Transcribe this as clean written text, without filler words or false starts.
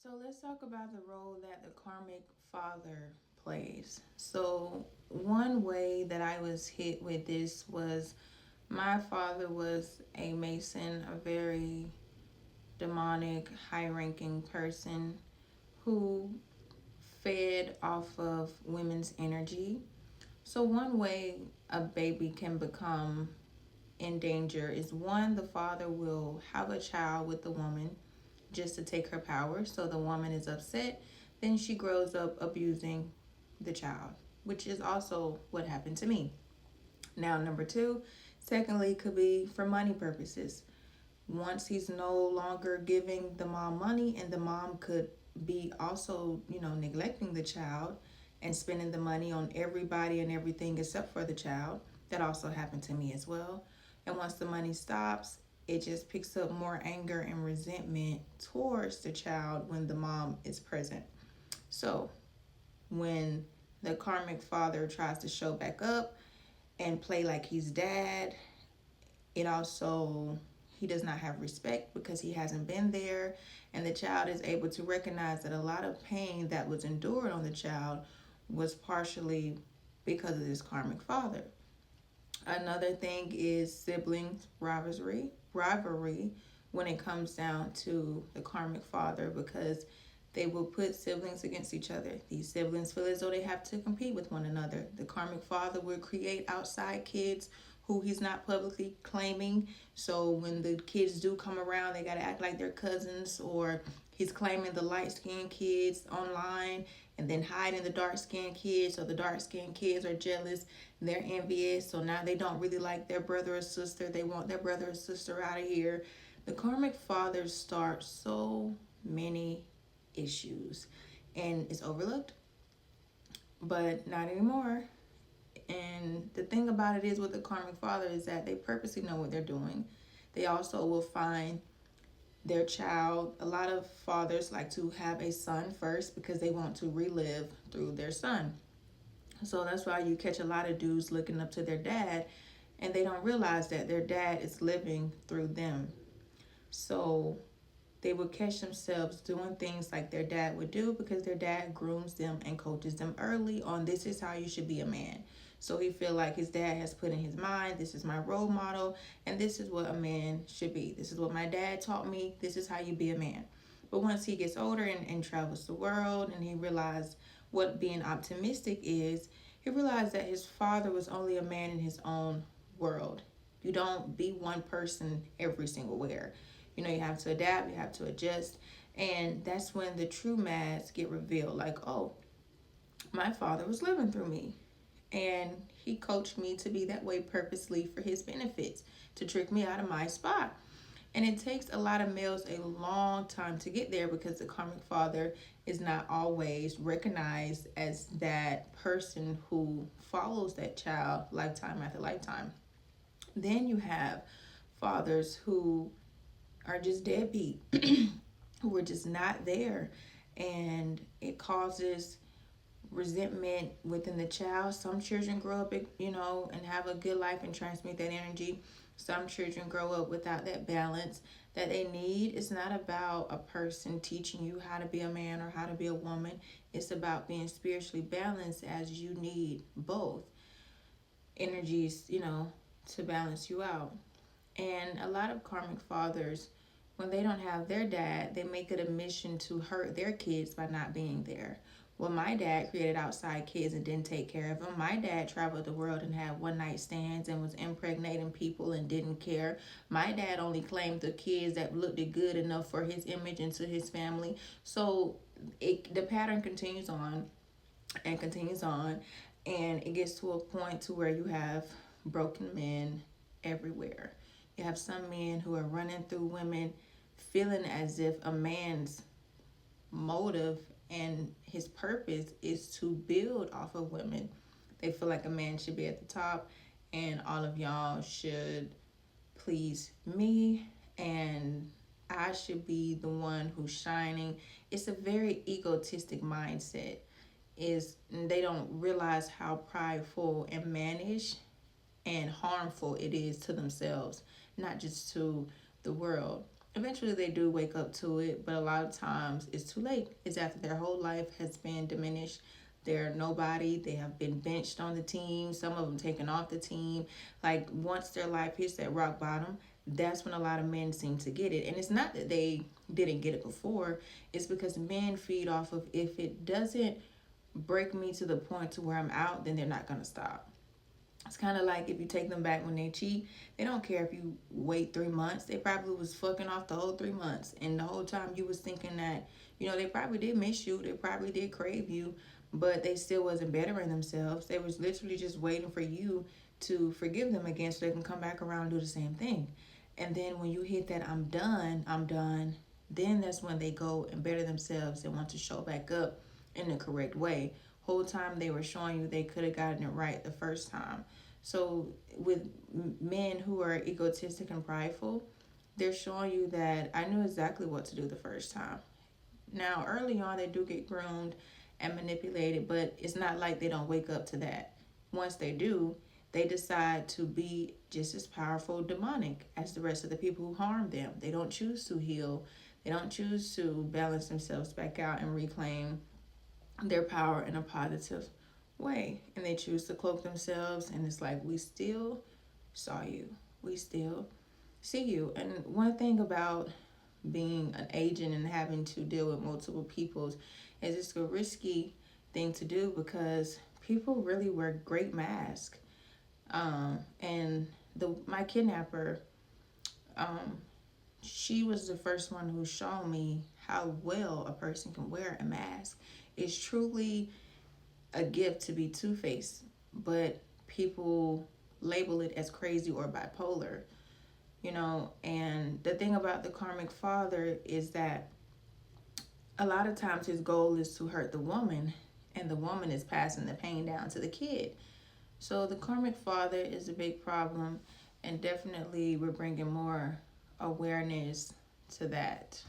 So let's talk about the role that the karmic father plays. So, one way that I was hit with this was my father was a Mason, a very demonic, high ranking person who fed off of women's energy. So, one way a baby can become in danger is one, the father will have a child with the woman just to take her power. So the woman is upset. Then she grows up abusing the child, which is also what happened to me. Now, number two, secondly, could be for money purposes. Once he's no longer giving the mom money, and the mom could be also, neglecting the child and spending the money on everybody and everything except for the child. That also happened to me as well. And once the money stops, it just picks up more anger and resentment towards the child when the mom is present. So when the karmic father tries to show back up and play like he's dad, it also he does not have respect because he hasn't been there, and the child is able to recognize that a lot of pain that was endured on the child was partially because of this karmic father. Another thing is siblings rivalry when it comes down to the karmic father, because they will put siblings against each other. These siblings feel as though they have to compete with one another. The karmic father will create outside kids who he's not publicly claiming. So when the kids do come around, they got to act like they're cousins, or he's claiming the light skinned kids online and then hiding the dark skinned kids. So the dark skinned kids are jealous, they're envious. So now they don't really like their brother or sister. They want their brother or sister out of here. The karmic fathers start so many issues, and it's overlooked, but not anymore. And the thing about it is with the karmic father is that they purposely know what they're doing. They also will find their child. A lot of fathers like to have a son first because they want to relive through their son. So that's why you catch a lot of dudes looking up to their dad, and they don't realize that their dad is living through them. So they would catch themselves doing things like their dad would do because their dad grooms them and coaches them early on, this is how you should be a man. So he feel like his dad has put in his mind, this is my role model, and this is what a man should be. This is what my dad taught me. This is how you be a man. But once he gets older and travels the world, and he realized what being optimistic is, he realized that his father was only a man in his own world. You don't be one person every single where. You have to adapt, you have to adjust. And that's when the true masks get revealed. Like, oh, my father was living through me. And he coached me to be that way purposely for his benefits, to trick me out of my spot. And it takes a lot of males a long time to get there because the karmic father is not always recognized as that person who follows that child lifetime after lifetime. Then you have fathers who are just deadbeat, who are just not there. And it causes resentment within the child. Some children grow up, and have a good life and transmit that energy. Some children grow up without that balance that they need. It's not about a person teaching you how to be a man or how to be a woman. It's about being spiritually balanced, as you need both energies, to balance you out. And a lot of karmic fathers, when they don't have their dad, they make it a mission to hurt their kids by not being there. Well, my dad created outside kids and didn't take care of them. My dad traveled the world and had one night stands and was impregnating people and didn't care. My dad only claimed the kids that looked good enough for his image and to his family. So the pattern continues on and continues on, and it gets to a point to where you have broken men everywhere. You have some men who are running through women feeling as if a man's motive and his purpose is to build off of women. They feel like a man should be at the top and all of y'all should please me, and I should be the one who's shining. It's a very egotistic mindset. Is they don't realize how prideful and mannish and harmful it is to themselves, not just to the world. eventually they do wake up to it, but a lot of times it's too late. It's after their whole life has been diminished. They're nobody. They have been benched on the team. Some of them taken off the team. Like once their life hits that rock bottom, that's when a lot of men seem to get it. And it's not that they didn't get it before. It's because men feed off of, if it doesn't break me to the point to where I'm out, then they're not gonna stop. It's kind of like if you take them back when they cheat, they don't care if you wait 3 months. They probably was fucking off the whole 3 months, and the whole time you was thinking that, they probably did miss you, they probably did crave you, but they still wasn't bettering themselves. They was literally just waiting for you to forgive them again so they can come back around and do the same thing. And then when you hit that I'm done, then that's when they go and better themselves and want to show back up in the correct way. Whole time they were showing you they could have gotten it right the first time. So with men who are egotistic and prideful, they're showing you that I knew exactly what to do the first time. Now, early on, they do get groomed and manipulated, but it's not like they don't wake up to that. Once they do, they decide to be just as powerful demonic as the rest of the people who harm them. They don't choose to heal. They don't choose to balance themselves back out and reclaim their power in a positive way. And they choose to cloak themselves, and it's like, we still saw you. We still see you. And one thing about being an agent and having to deal with multiple peoples is it's a risky thing to do because people really wear great masks. And my kidnapper, she was the first one who showed me how well a person can wear a mask. It's truly a gift to be two-faced, but people label it as crazy or bipolar, and the thing about the Karmic Father is that a lot of times his goal is to hurt the woman, and the woman is passing the pain down to the kid. So the Karmic Father is a big problem, and definitely we're bringing more awareness to that.